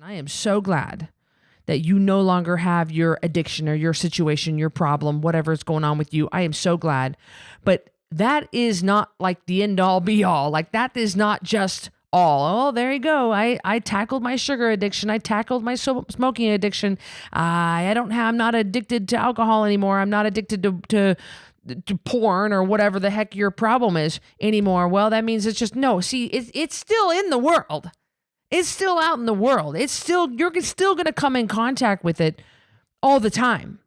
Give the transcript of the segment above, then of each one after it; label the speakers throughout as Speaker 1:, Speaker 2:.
Speaker 1: I am so glad that you no longer have your addiction or your situation, your problem, whatever is going on with you. I am so glad. But that is not like the end all be all. Like that is not just all. Oh, there you go. I tackled my sugar addiction. I tackled my smoking addiction. I'm not addicted to alcohol anymore. I'm not addicted to porn or whatever the heck your problem is anymore. Well, that means it's just, no, see, it's still in the world. It's still out in the world. You're still going to come in contact with it all the time.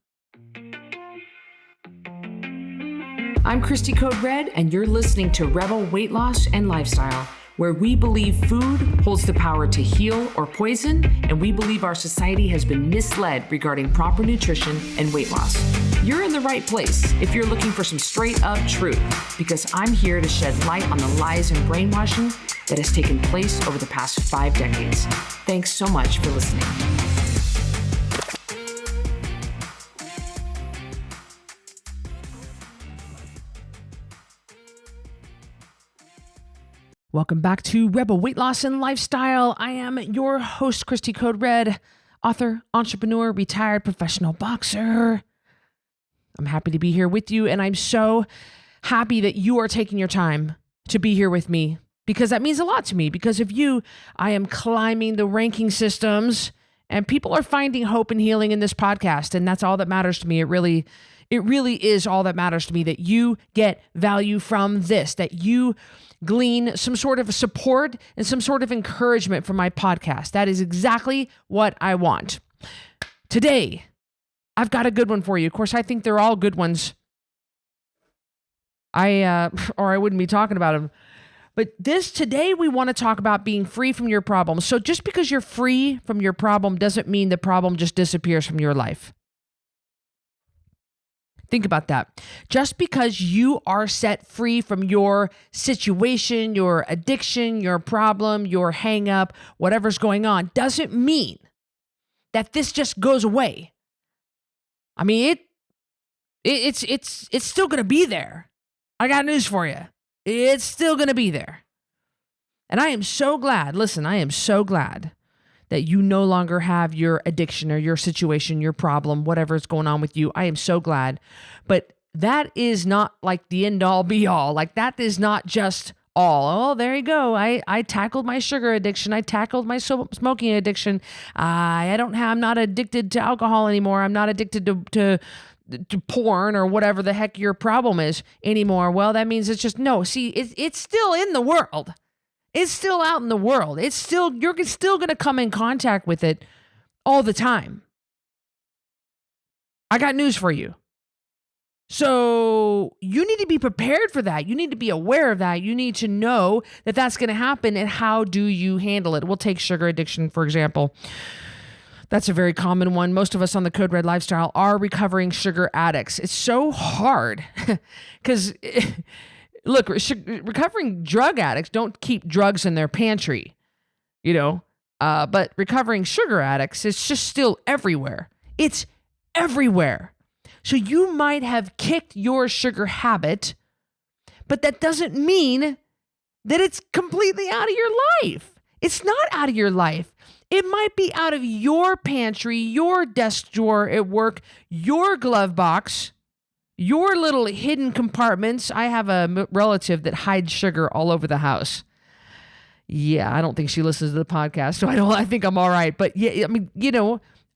Speaker 1: I'm Christy Code Red, and you're listening to Rebel Weight Loss and Lifestyle, where we believe food holds the power to heal or poison, and we believe our society has been misled regarding proper nutrition and weight loss. You're in the right place if you're looking for some straight up truth, because I'm here to shed light on the lies and brainwashing that has taken place over the past 5 decades. Thanks so much for listening. Welcome back to Rebel Weight Loss and Lifestyle. I am your host, Christy Code Red, author, entrepreneur, retired professional boxer. I'm happy to be here with you, and I'm so happy that you are taking your time to be here with me, because that means a lot to me. Because of you, I am climbing the ranking systems, and people are finding hope and healing in this podcast, and that's all that matters to me. It really is all that matters to me, that you get value from this, that you glean some sort of support and some sort of encouragement from my podcast. That is exactly what I want. Today, I've got a good one for you. Of course, I think they're all good ones. I wouldn't be talking about them. But today we want to talk about being free from your problem. So just because you're free from your problem doesn't mean the problem just disappears from your life. Think about that. Just because you are set free from your situation, your addiction, your problem, your hang up, whatever's going on, doesn't mean that this just goes away. I mean, it's still going to be there. I got news for you. It's still going to be there. And I am so glad, I am so glad that you no longer have your addiction or your situation, your problem, whatever is going on with you. I am so glad. But that is not like the end all be all. Like that is not just all. Oh, there you go. I tackled my sugar addiction. I tackled my smoking addiction. I'm not addicted to alcohol anymore. I'm not addicted to porn or whatever the heck your problem is anymore. Well, that means it's just, no, see, it's still in the world. It's still out in the world. You're still going to come in contact with it all the time. I got news for you. So you need to be prepared for that. You need to be aware of that. You need to know that that's going to happen, and how do you handle it? We'll take sugar addiction, for example. That's a very common one. Most of us on the Code Red Lifestyle are recovering sugar addicts. It's so hard because... Look, recovering drug addicts don't keep drugs in their pantry, but recovering sugar addicts, it's just still everywhere. It's everywhere. So you might have kicked your sugar habit, but that doesn't mean that it's completely out of your life. It's not out of your life. It might be out of your pantry, your desk drawer at work, your glove box, your little hidden compartments. I have a relative that hides sugar all over the house. Yeah, I don't think she listens to the podcast, so I think I'm all right. But yeah,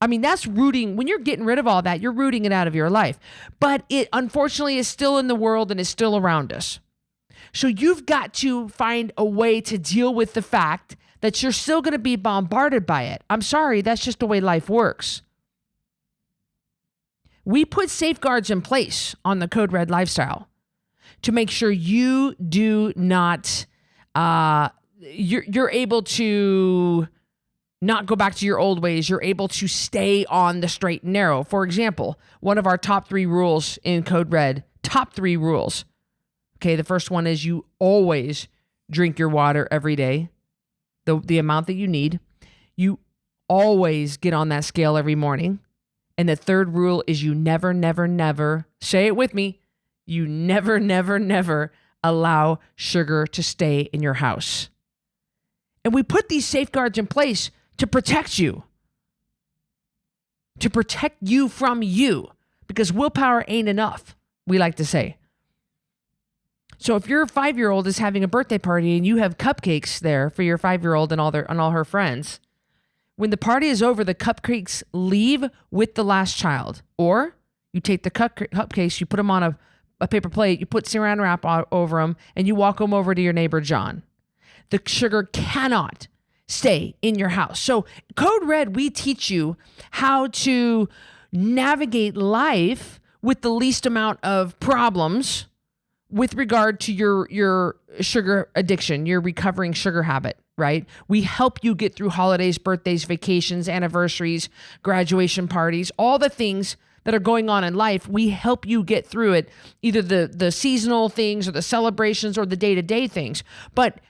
Speaker 1: I mean, that's rooting. When you're getting rid of all that, you're rooting it out of your life. But it unfortunately is still in the world and is still around us. So you've got to find a way to deal with the fact that you're still going to be bombarded by it. I'm sorry, that's just the way life works. We put safeguards in place on the Code Red Lifestyle to make sure you do not, you're able to not go back to your old ways. You're able to stay on the straight and narrow. For example, one of our top 3 rules in Code Red, top 3 rules. Okay, the first one is you always drink your water every day, the amount that you need. You always get on that scale every morning. And the third rule is you never, never, never, say it with me, you never, never, never allow sugar to stay in your house. And we put these safeguards in place to protect you. To protect you from you. Because willpower ain't enough, we like to say. So if your 5-year-old is having a birthday party and you have cupcakes there for your 5-year-old and all her friends, when the party is over, the cupcakes leave with the last child. Or you take the cupcakes, you put them on a paper plate, you put saran wrap over them, and you walk them over to your neighbor, John. The sugar cannot stay in your house. So Code Red, we teach you how to navigate life with the least amount of problems with regard to your sugar addiction, your recovering sugar habit, right? We help you get through holidays, birthdays, vacations, anniversaries, graduation parties, all the things that are going on in life. We help you get through it, either the seasonal things or the celebrations or the day-to-day things. But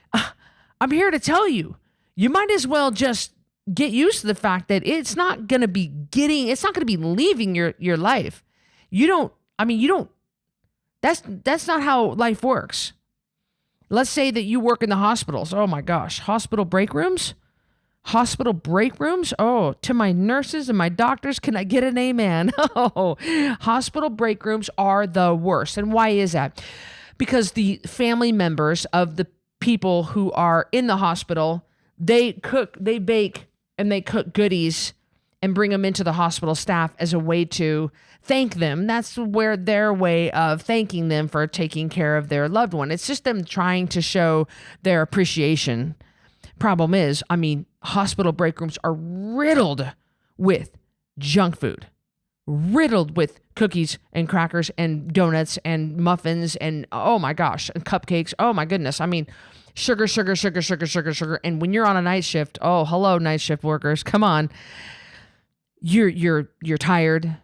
Speaker 1: I'm here to tell you, you might as well just get used to the fact that it's not going to be leaving your life. That's not how life works. Let's say that you work in the hospitals. Oh my gosh, hospital break rooms? Oh, to my nurses and my doctors, can I get an amen? Oh, hospital break rooms are the worst. And why is that? Because the family members of the people who are in the hospital, they cook, they bake, and they cook goodies and bring them into the hospital staff as a way to thank them. That's where their way of thanking them for taking care of their loved one. It's just them trying to show their appreciation. Problem is, hospital break rooms are riddled with junk food, riddled with cookies and crackers and donuts and muffins and, oh my gosh, and cupcakes. Oh my goodness. Sugar. And when you're on a night shift, oh, hello, night shift workers, come on. You're tired.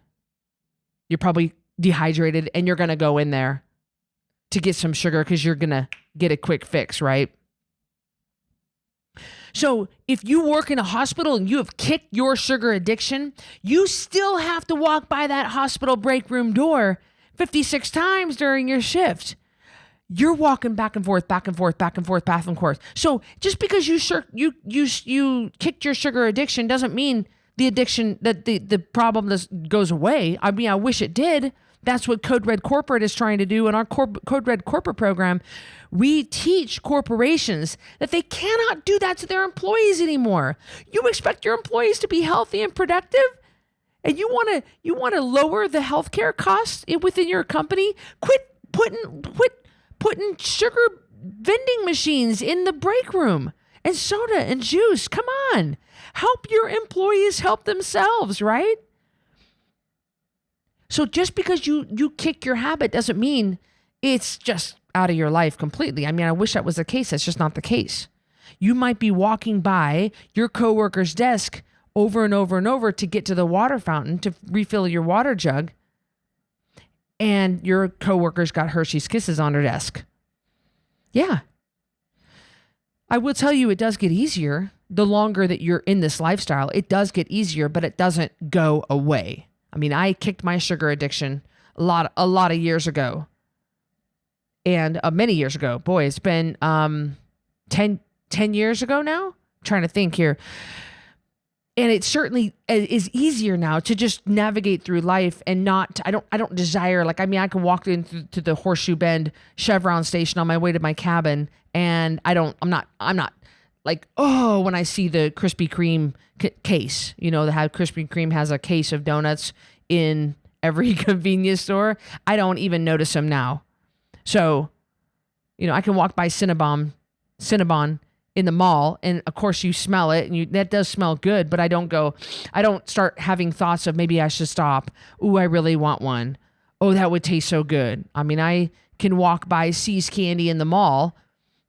Speaker 1: You're probably dehydrated, and you're going to go in there to get some sugar because you're going to get a quick fix, right? So if you work in a hospital and you have kicked your sugar addiction, you still have to walk by that hospital break room door 56 times during your shift. You're walking back and forth. So just because you kicked your sugar addiction doesn't mean the addiction, that the problem goes away. I wish it did. That's what Code Red Corporate is trying to do. In our Code Red Corporate program, we teach corporations that they cannot do that to their employees anymore. You expect your employees to be healthy and productive, and you want to lower the healthcare costs within your company? Quit putting sugar vending machines in the break room and soda and juice. Come on. Help your employees help themselves, right? So just because you kick your habit doesn't mean it's just out of your life completely. I wish that was the case. That's just not the case. You might be walking by your coworker's desk over and over and over to get to the water fountain to refill your water jug, and your coworker's got Hershey's Kisses on her desk. Yeah. I will tell you, it does get easier. The longer that you're in this lifestyle, it does get easier, but it doesn't go away. I kicked my sugar addiction a lot of years ago, and many years ago. Boy, it's been 10 years ago now. I'm trying to think here. And it certainly is easier now to just navigate through life and not, I don't desire, I can walk into the Horseshoe Bend Chevron station on my way to my cabin, and I'm not like, oh, when I see the Krispy Kreme case, how Krispy Kreme has a case of donuts in every convenience store, I don't even notice them now. So, I can walk by Cinnabon in the mall, and of course you smell it, and that does smell good, but I don't start having thoughts of maybe I should stop. Ooh, I really want one. Oh, that would taste so good. I can walk by See's Candy in the mall,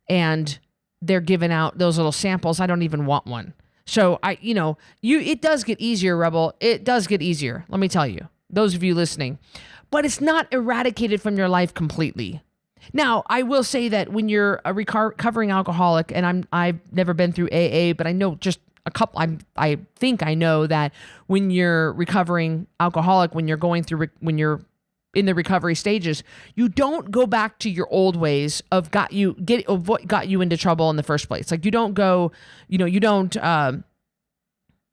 Speaker 1: and they're giving out those little samples. I don't even want one. So it does get easier, Rebel. It does get easier. Let me tell you, those of you listening, but it's not eradicated from your life completely. Now, I will say that when you're a recovering alcoholic, and I've never been through AA, but I know just a couple, I think I know that when you're recovering alcoholic, when you're going through, when you're in the recovery stages, you don't go back to your old ways of what got you into trouble in the first place. Like you don't go, you don't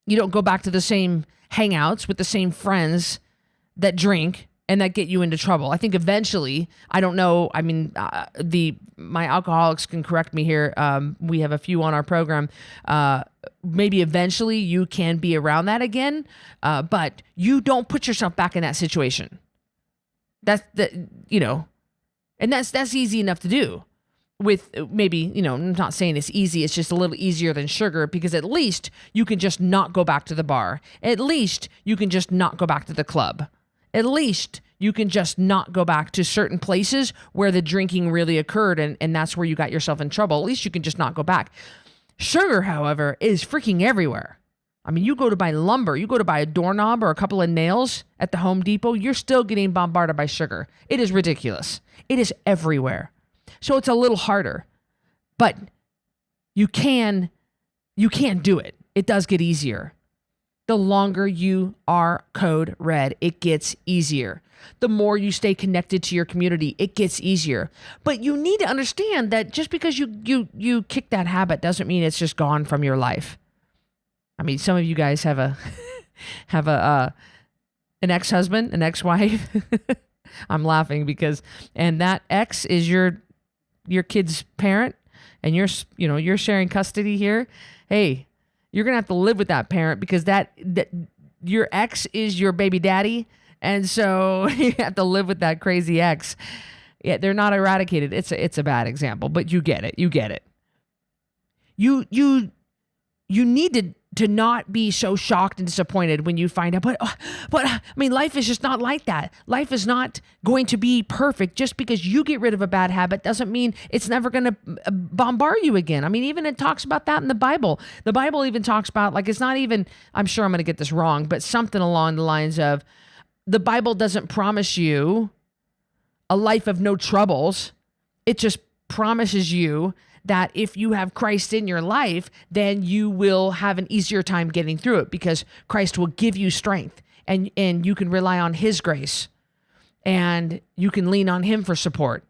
Speaker 1: You don't go back to the same hangouts with the same friends that drink and that get you into trouble. I think eventually, I don't know. I mean, my alcoholics can correct me here. We have a few on our program. Maybe eventually you can be around that again, but you don't put yourself back in that situation. That's and that's easy enough to do. With maybe, I'm not saying it's easy. It's just a little easier than sugar because at least you can just not go back to the bar. At least you can just not go back to the club. At least you can just not go back to certain places where the drinking really occurred and that's where you got yourself in trouble. At least you can just not go back. Sugar, however, is freaking everywhere. I mean, you go to buy lumber, you go to buy a doorknob or a couple of nails at the Home Depot, you're still getting bombarded by sugar. It is ridiculous. It is everywhere. So it's a little harder, but you can do it. It does get easier. The longer you are code red, it gets easier. The more you stay connected to your community, it gets easier. But you need to understand that just because you kick that habit doesn't mean it's just gone from your life. I mean, some of you guys have an ex-husband, an ex-wife. I'm laughing and that ex is your kid's parent and you're sharing custody here. Hey, you're going to have to live with that parent because that your ex is your baby daddy. And so you have to live with that crazy ex. Yeah, they're not eradicated. It's a bad example, but you get it. You get it. You need to not be so shocked and disappointed when you find out, but I mean, life is just not like that. Life is not going to be perfect. Just because you get rid of a bad habit doesn't mean it's never going to bombard you again. I mean, even it talks about that in the Bible. The Bible even talks about, like, it's not even, I'm sure I'm going to get this wrong, but something along the lines of, the Bible doesn't promise you a life of no troubles. It just promises you that if you have Christ in your life, then you will have an easier time getting through it because Christ will give you strength and you can rely on his grace and you can lean on him for support.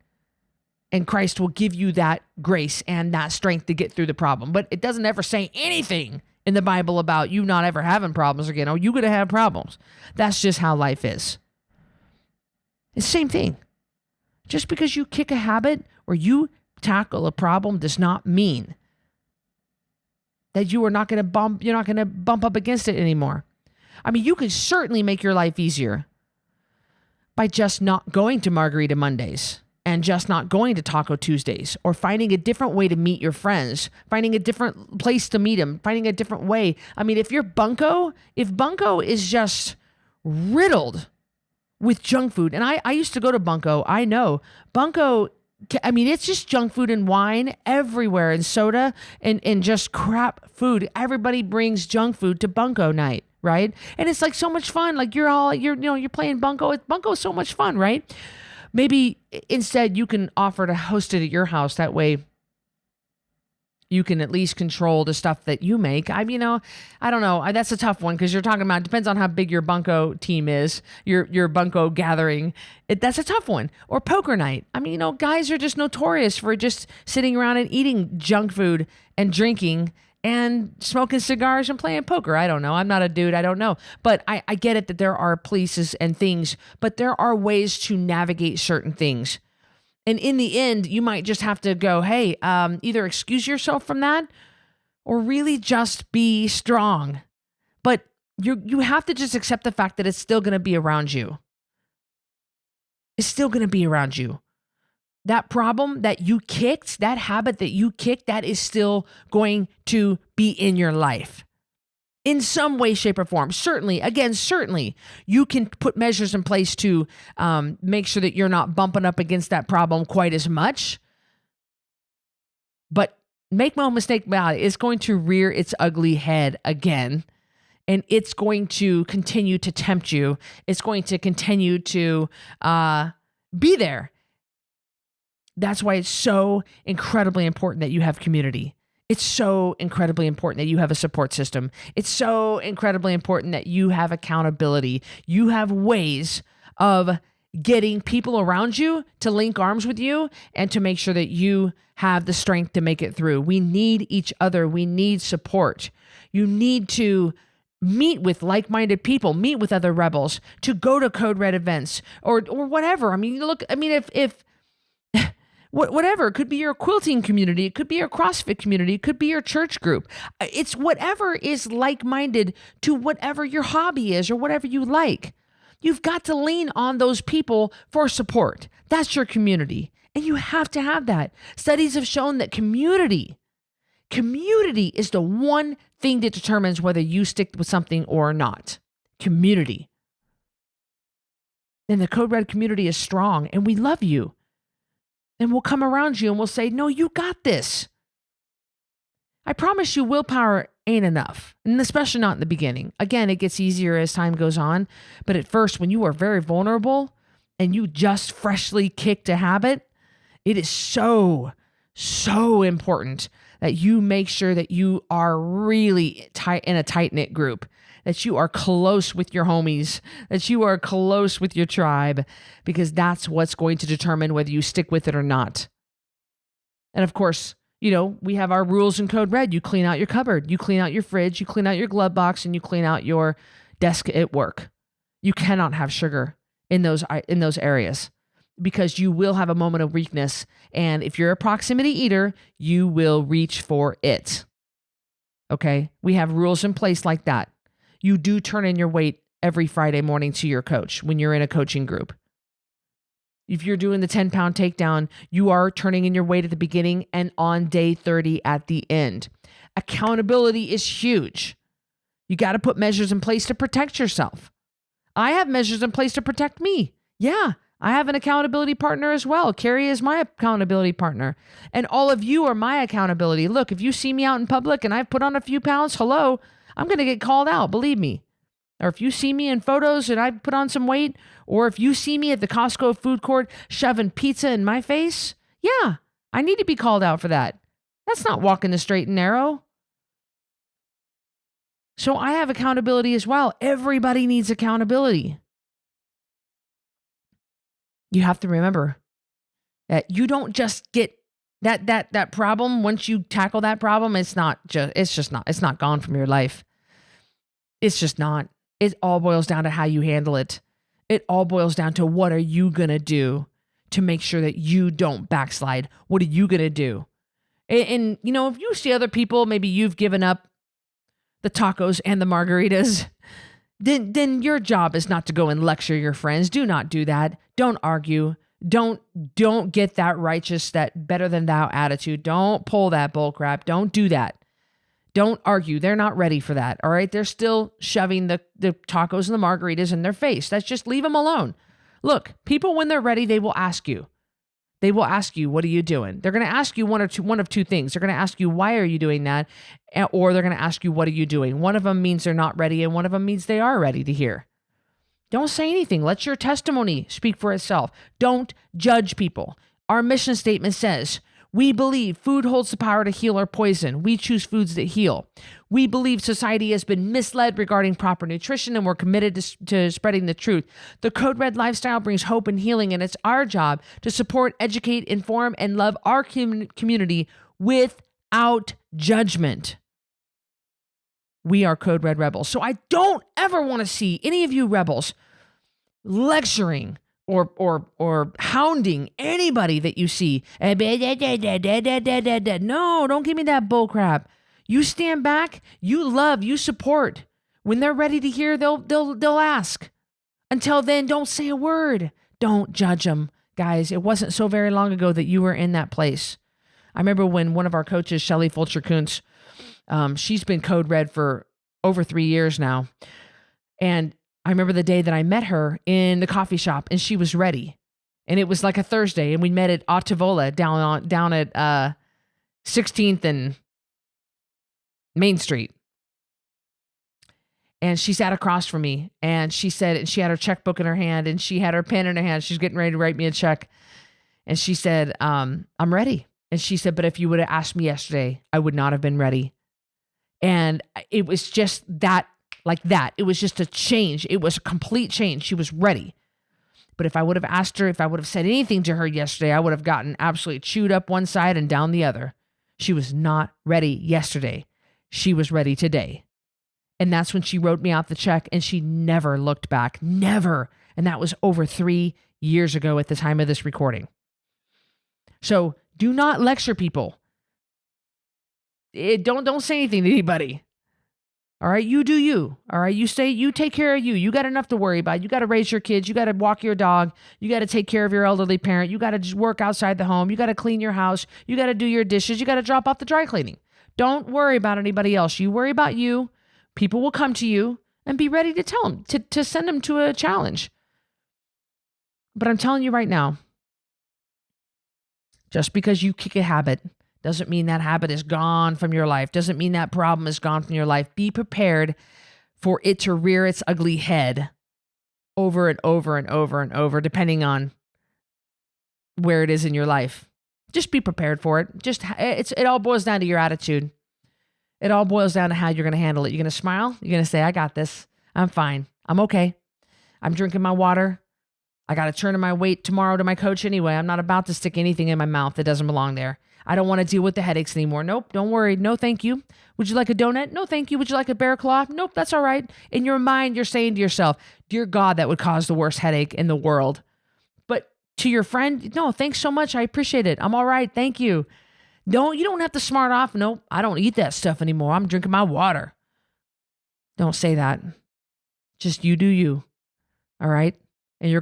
Speaker 1: And Christ will give you that grace and that strength to get through the problem. But it doesn't ever say anything in the Bible about you not ever having problems again. Oh, you're going to have problems. That's just how life is. It's the same thing. Just because you kick a habit or you tackle a problem does not mean that you're not going to bump up against it anymore. I mean, you can certainly make your life easier by just not going to Margarita Mondays and just not going to Taco Tuesdays or finding a different way to meet your friends, finding a different place to meet them, finding a different way. I mean, if Bunko is just riddled with junk food, and I used to go to Bunko, I know Bunko, I mean, it's just junk food and wine everywhere and soda and just crap food. Everybody brings junk food to Bunko night, right? And it's like so much fun. Like you're playing Bunko. Bunko is so much fun, right? Maybe instead you can offer to host it at your house. That way you can at least control the stuff that you make. I don't know. That's a tough one because you're talking about, depends on how big your Bunko team is, your Bunko gathering. That's a tough one. Or poker night. I mean, guys are just notorious for just sitting around and eating junk food and drinking and smoking cigars and playing poker. I don't know. I'm not a dude. I don't know. But I get it that there are places and things, but there are ways to navigate certain things. And in the end, you might just have to go, hey, either excuse yourself from that or really just be strong. But you have to just accept the fact that it's still going to be around you. It's still going to be around you. That problem that you kicked, that habit that you kicked, that is still going to be in your life. In some way, shape, or form. Certainly, you can put measures in place to make sure that you're not bumping up against that problem quite as much. But make no mistake about it, it's going to rear its ugly head again. And it's going to continue to tempt you. It's going to continue to be there. That's why it's so incredibly important that you have community. It's so incredibly important that you have a support system. It's so incredibly important that you have accountability. You have ways of getting people around you to link arms with you and to make sure that you have the strength to make it through. We need each other. We need support. You need to meet with like-minded people, meet with other rebels, to go to Code Red events or whatever. I mean, look, I mean, if whatever, it could be your quilting community, it could be your CrossFit community, it could be your church group. It's whatever is like-minded to whatever your hobby is or whatever you like. You've got to lean on those people for support. That's your community. And you have to have that. Studies have shown that community is the one thing that determines whether you stick with something or not. Community. And the Code Red community is strong, and we love you. And we'll come around you and we'll say, no, you got this. I promise you, willpower ain't enough, and especially not in the beginning. Again, it gets easier as time goes on. But at first, when you are very vulnerable and you just freshly kicked a habit, it is so important that you make sure that you are really tight in a tight-knit group, that you are close with your homies, that you are close with your tribe, because that's what's going to determine whether you stick with it or not. And of course, we have our rules in Code Red. You clean out your cupboard, you clean out your fridge, you clean out your glove box, and you clean out your desk at work. You cannot have sugar in those areas, because you will have a moment of weakness. And if you're a proximity eater, you will reach for it. Okay? We have rules in place like that. You do turn in your weight every Friday morning to your coach when you're in a coaching group. If you're doing the 10-pound takedown, you are turning in your weight at the beginning and on day 30 at the end. Accountability is huge. You got to put measures in place to protect yourself. I have measures in place to protect me. Yeah, I have an accountability partner as well. Carrie is my accountability partner. And all of you are my accountability. Look, if you see me out in public and I've put on a few pounds, hello, I'm going to get called out, believe me. Or if you see me in photos and I put on some weight, or if you see me at the Costco food court shoving pizza in my face, yeah, I need to be called out for that. That's not walking the straight and narrow. So I have accountability as well. Everybody needs accountability. You have to remember that you don't just get that problem. Once you tackle that problem, it's not gone from your life. It's just not. It all boils down to how you handle it. It all boils down to what are you going to do to make sure that you don't backslide? What are you going to do? And if you see other people, maybe you've given up the tacos and the margaritas, then your job is not to go and lecture your friends. Do not do that. Don't argue. Don't get that righteous, that better than thou attitude. Don't pull that bull crap. Don't do that. Don't argue. They're not ready for that. All right. They're still shoving the tacos and the margaritas in their face. That's just leave them alone. Look, people, when they're ready, they will ask you. They will ask you, what are you doing? They're going to ask you one of two things. They're going to ask you, why are you doing that? Or they're going to ask you, what are you doing? One of them means they're not ready, and one of them means they are ready to hear. Don't say anything. Let your testimony speak for itself. Don't judge people. Our mission statement says, we believe food holds the power to heal or poison. We choose foods that heal. We believe society has been misled regarding proper nutrition, and we're committed to spreading the truth. The Code Red lifestyle brings hope and healing, and it's our job to support, educate, inform, and love our community without judgment. We are Code Red rebels. So I don't ever want to see any of you rebels lecturing or hounding anybody that you see. No, don't give me that bull crap. You stand back, you love, you support. When they're ready to hear, they'll ask. Until then, don't say a word. Don't judge them. Guys, it wasn't so very long ago that you were in that place. I remember when one of our coaches, Shelly Fulcher-Kuntz, she's been Code Red for over 3 years now. And I remember the day that I met her in the coffee shop, and she was ready. And it was like a Thursday, and we met at Ottavola down at 16th and Main Street. And she sat across from me, and she said, and she had her checkbook in her hand, and she had her pen in her hand. She's getting ready to write me a check. And she said, I'm ready. And she said, but if you would have asked me yesterday, I would not have been ready. And it was just that, like that. It was just a change. It was a complete change. She was ready. But if I would have asked her, if I would have said anything to her yesterday, I would have gotten absolutely chewed up one side and down the other. She was not ready yesterday. She was ready today. And that's when she wrote me out the check, and she never looked back. Never. And that was over 3 years ago at the time of this recording. So do not lecture people. Don't say anything to anybody. All right, you do you. All right, you take care of you. You got enough to worry about. You got to raise your kids. You got to walk your dog. You got to take care of your elderly parent. You got to just work outside the home. You got to clean your house. You got to do your dishes. You got to drop off the dry cleaning. Don't worry about anybody else. You worry about you. People will come to you, and be ready to tell them, to send them to a challenge. But I'm telling you right now, just because you kick a habit doesn't mean that habit is gone from your life. Doesn't mean that problem is gone from your life. Be prepared for it to rear its ugly head over and over and over and over, depending on where it is in your life. Just be prepared for it. It all boils down to your attitude. It all boils down to how you're going to handle it. You're going to smile. You're going to say, I got this. I'm fine. I'm okay. I'm drinking my water. I got to turn in my weight tomorrow to my coach anyway. I'm not about to stick anything in my mouth that doesn't belong there. I don't want to deal with the headaches anymore. Nope, don't worry. No, thank you. Would you like a donut? No, thank you. Would you like a bear claw? Nope, that's all right. In your mind, you're saying to yourself, dear God, that would cause the worst headache in the world. But to your friend, no, thanks so much. I appreciate it. I'm all right. Thank you. No, you don't have to smart off. Nope, I don't eat that stuff anymore. I'm drinking my water. Don't say that. Just you do you. All right? And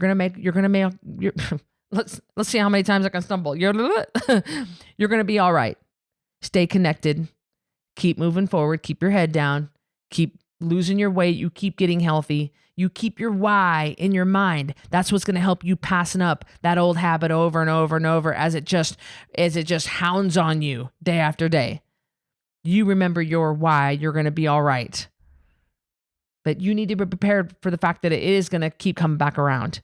Speaker 1: let's see how many times I can stumble. You're going to be all right. Stay connected. Keep moving forward. Keep your head down. Keep losing your weight. You keep getting healthy. You keep your why in your mind. That's what's going to help you passing up that old habit over and over and over as it just hounds on you day after day. You remember your why. You're going to be all right. But you need to be prepared for the fact that it is going to keep coming back around.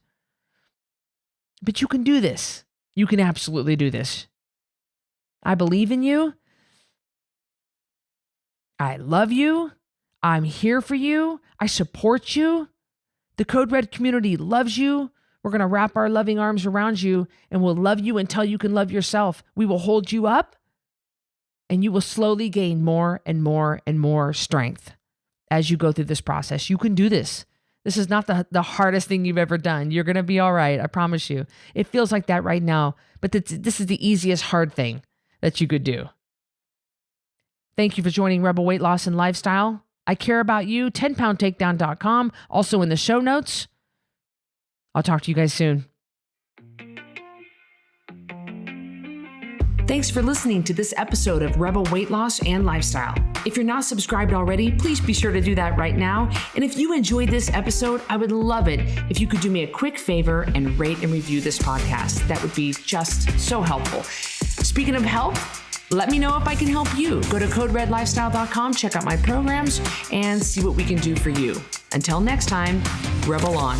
Speaker 1: But you can do this. You can absolutely do this. I believe in you. I love you. I'm here for you. I support you. The Code Red community loves you. We're going to wrap our loving arms around you, and we'll love you until you can love yourself. We will hold you up, and you will slowly gain more and more and more strength as you go through this process. You can do this. This is not the hardest thing you've ever done. You're going to be all right. I promise you. It feels like that right now, but this is the easiest hard thing that you could do. Thank you for joining Rebel Weight Loss and Lifestyle. I care about you. 10poundtakedown.com. Also in the show notes. I'll talk to you guys soon. Thanks for listening to this episode of Rebel Weight Loss and Lifestyle. If you're not subscribed already, please be sure to do that right now. And if you enjoyed this episode, I would love it if you could do me a quick favor and rate and review this podcast. That would be just so helpful. Speaking of help, let me know if I can help you. Go to coderedlifestyle.com, check out my programs, and see what we can do for you. Until next time, Rebel on.